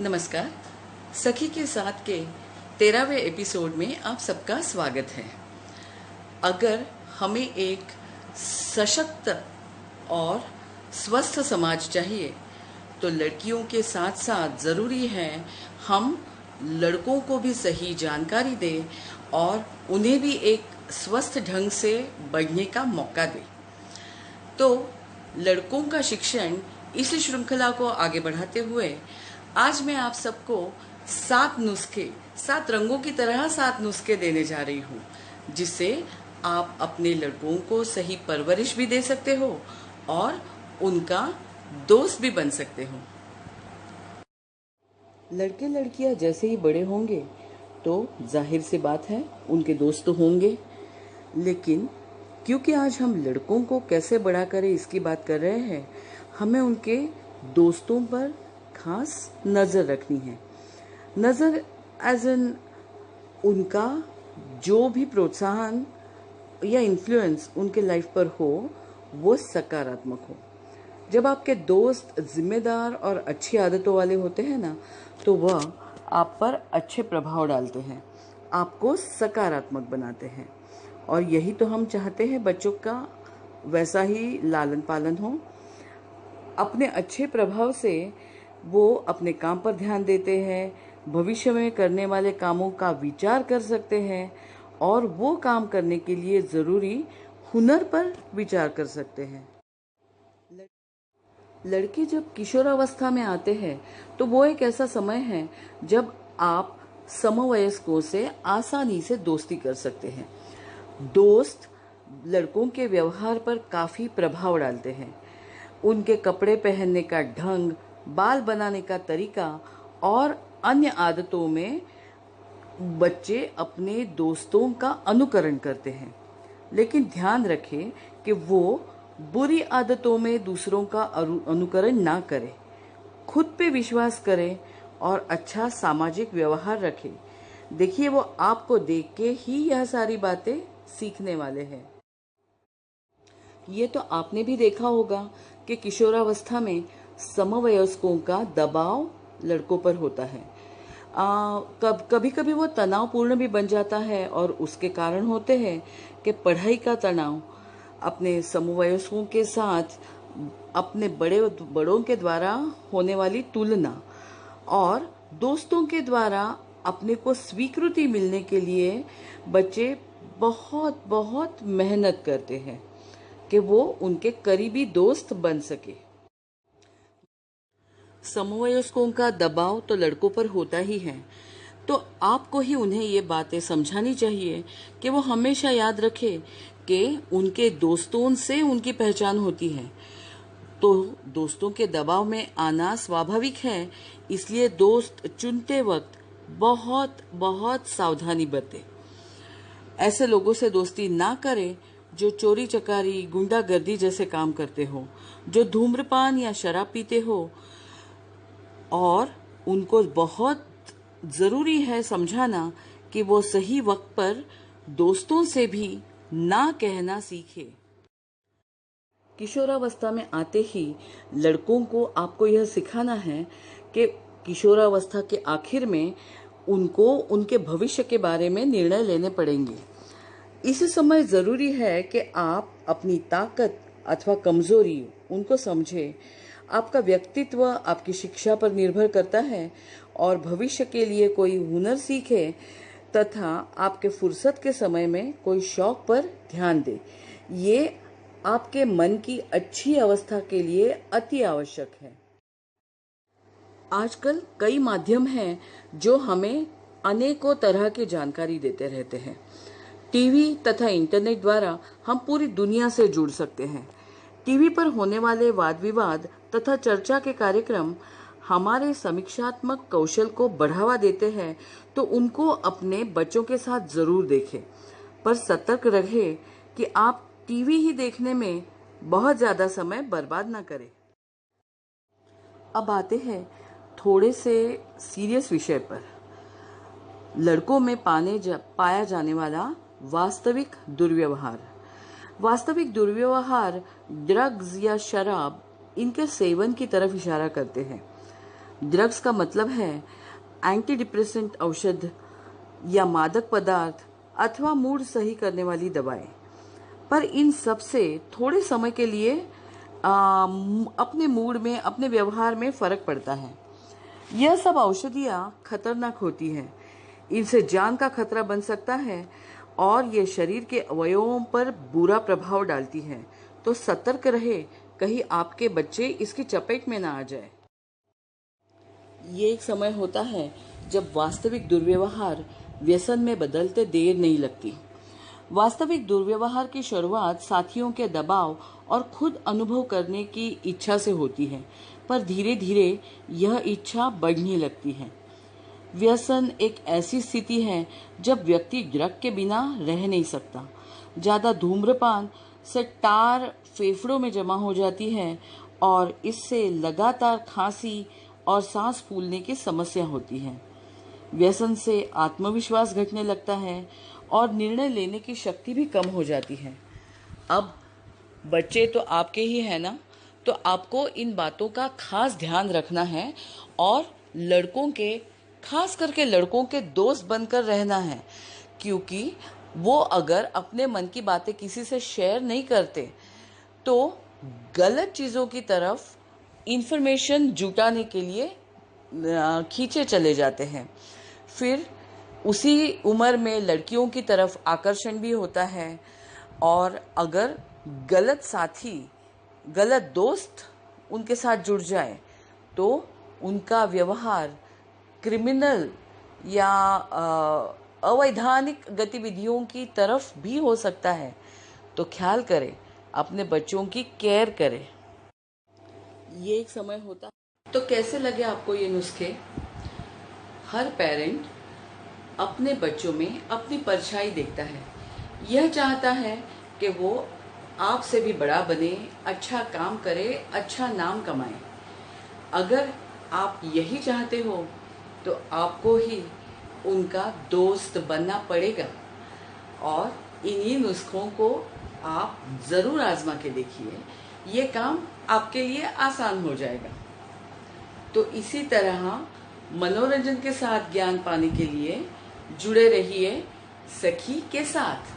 नमस्कार। सखी के साथ के 13वें एपिसोड में आप सबका स्वागत है। अगर हमें एक सशक्त और स्वस्थ समाज चाहिए तो लड़कियों के साथ साथ ज़रूरी है हम लड़कों को भी सही जानकारी दें और उन्हें भी एक स्वस्थ ढंग से बढ़ने का मौका दें। तो लड़कों का शिक्षण इस श्रृंखला को आगे बढ़ाते हुए आज मैं आप सबको 7 रंगों की तरह 7 नुस्खे देने जा रही हूँ, जिससे आप अपने लड़कों को सही परवरिश भी दे सकते हो और उनका दोस्त भी बन सकते हो। लड़के लड़कियां जैसे ही बड़े होंगे तो जाहिर सी बात है उनके दोस्त तो होंगे, लेकिन क्योंकि आज हम लड़कों को कैसे बड़ा करें इसकी बात कर रहे हैं, हमें उनके दोस्तों पर खास नज़र रखनी है। नज़र एज एन उनका जो भी प्रोत्साहन या इन्फ्लुएंस उनके लाइफ पर हो वो सकारात्मक हो। जब आपके दोस्त जिम्मेदार और अच्छी आदतों वाले होते हैं ना, तो वह आप पर अच्छे प्रभाव डालते हैं, आपको सकारात्मक बनाते हैं। और यही तो हम चाहते हैं, बच्चों का वैसा ही लालन पालन हो। अपने अच्छे प्रभाव से वो अपने काम पर ध्यान देते हैं, भविष्य में करने वाले कामों का विचार कर सकते हैं और वो काम करने के लिए ज़रूरी हुनर पर विचार कर सकते हैं। लड़के जब किशोरावस्था में आते हैं तो वो एक ऐसा समय है जब आप समवयस्कों से आसानी से दोस्ती कर सकते हैं। दोस्त लड़कों के व्यवहार पर काफ़ी प्रभाव डालते हैं। उनके कपड़े पहनने का ढंग, बाल बनाने का तरीका और अन्य आदतों में बच्चे अपने दोस्तों का अनुकरण करते हैं। लेकिन ध्यान रखें कि वो बुरी आदतों में दूसरों का अनुकरण ना करें, खुद पे विश्वास करें और अच्छा सामाजिक व्यवहार रखें। देखिए, वो आपको देख के ही यह सारी बातें सीखने वाले हैं। ये तो आपने भी देखा होगा कि किशोरावस्था में समवयस्कों का दबाव लड़कों पर होता है। कभी कभी वो तनावपूर्ण भी बन जाता है और उसके कारण होते हैं कि पढ़ाई का तनाव, अपने समवयस्कों के साथ अपने बड़ों के द्वारा होने वाली तुलना और दोस्तों के द्वारा अपने को स्वीकृति मिलने के लिए बच्चे बहुत बहुत मेहनत करते हैं कि वो उनके करीबी दोस्त बन सके। समवयस्कों का दबाव तो लड़कों पर होता ही है, तो आपको ही उन्हें ये बातें समझानी चाहिए कि वो हमेशा याद रखे कि उनके दोस्तों से उनकी पहचान होती है। तो दोस्तों के दबाव में आना स्वाभाविक है, इसलिए दोस्त चुनते वक्त बहुत बहुत सावधानी बरतें। ऐसे लोगों से दोस्ती ना करें जो चोरी चकारी, गुंडागर्दी जैसे काम करते हो, जो धूम्रपान या शराब पीते हो। और उनको बहुत ज़रूरी है समझाना कि वो सही वक्त पर दोस्तों से भी ना कहना सीखे। किशोरावस्था में आते ही लड़कों को आपको यह सिखाना है कि किशोरावस्था के आखिर में उनको उनके भविष्य के बारे में निर्णय लेने पड़ेंगे। इस समय ज़रूरी है कि आप अपनी ताकत अथवा कमज़ोरी उनको समझें। आपका व्यक्तित्व आपकी शिक्षा पर निर्भर करता है और भविष्य के लिए कोई हुनर सीखे तथा आपके फुर्सत के समय में कोई शौक पर ध्यान दे। ये आपके मन की अच्छी अवस्था के लिए अति आवश्यक है। आजकल कई माध्यम हैं जो हमें अनेकों तरह की जानकारी देते रहते हैं। टीवी तथा इंटरनेट द्वारा हम पूरी दुनिया से जुड़ सकते हैं। टीवी पर होने वाले वाद विवाद तथा चर्चा के कार्यक्रम हमारे समीक्षात्मक कौशल को बढ़ावा देते हैं, तो उनको अपने बच्चों के साथ जरूर देखें, पर सतर्क रहे कि आप टीवी ही देखने में बहुत ज्यादा समय बर्बाद ना करें। अब आते हैं थोड़े से सीरियस विषय पर। लड़कों में पाया जाने वाला वास्तविक दुर्व्यवहार। वास्तविक दुर्व्यवहार ड्रग्स या शराब, इनके सेवन की तरफ इशारा करते हैं। ड्रग्स का मतलब है एंटी डिप्रेसेंट औषध या मादक पदार्थ अथवा मूड सही करने वाली दवाएं। पर इन सब से थोड़े समय के लिए अपने मूड में, अपने व्यवहार में फर्क पड़ता है। यह सब औषधियाँ खतरनाक होती हैं, इनसे जान का खतरा बन सकता है और ये शरीर के अवयवों पर बुरा प्रभाव डालती है। तो सतर्क रहे, कहीं आपके बच्चे इसकी चपेट में ना आ जाए। ये एक समय होता है जब वास्तविक दुर्व्यवहार व्यसन में बदलते देर नहीं लगती। वास्तविक दुर्व्यवहार की शुरुआत साथियों के दबाव और खुद अनुभव करने की इच्छा से होती है, पर धीरे धीरे यह इच्छा बढ़ने लगती है। व्यसन एक ऐसी स्थिति है जब व्यक्ति ड्रग के बिना रह नहीं सकता। ज़्यादा धूम्रपान से टार फेफड़ों में जमा हो जाती है और इससे लगातार खांसी और सांस फूलने की समस्या होती है। व्यसन से आत्मविश्वास घटने लगता है और निर्णय लेने की शक्ति भी कम हो जाती है। अब बच्चे तो आपके ही हैं ना, तो आपको इन बातों का खास ध्यान रखना है और खास करके लड़कों के दोस्त बनकर रहना है, क्योंकि वो अगर अपने मन की बातें किसी से शेयर नहीं करते तो गलत चीज़ों की तरफ इंफॉर्मेशन जुटाने के लिए खींचे चले जाते हैं। फिर उसी उम्र में लड़कियों की तरफ आकर्षण भी होता है और अगर गलत साथी, गलत दोस्त उनके साथ जुड़ जाए तो उनका व्यवहार क्रिमिनल या अवैधानिक गतिविधियों की तरफ भी हो सकता है। तो ख्याल करें, अपने बच्चों की केयर करें। ये एक समय होता है। तो कैसे लगे आपको ये नुस्खे? हर पेरेंट अपने बच्चों में अपनी परछाई देखता है। यह चाहता है कि वो आपसे भी बड़ा बने, अच्छा काम करे, अच्छा नाम कमाए। अगर आप यही चाहते हो तो आपको ही उनका दोस्त बनना पड़ेगा और इन्हीं नुस्खों को आप ज़रूर आजमा के देखिए। ये काम आपके लिए आसान हो जाएगा। तो इसी तरह मनोरंजन के साथ ज्ञान पाने के लिए जुड़े रहिए सखी के साथ।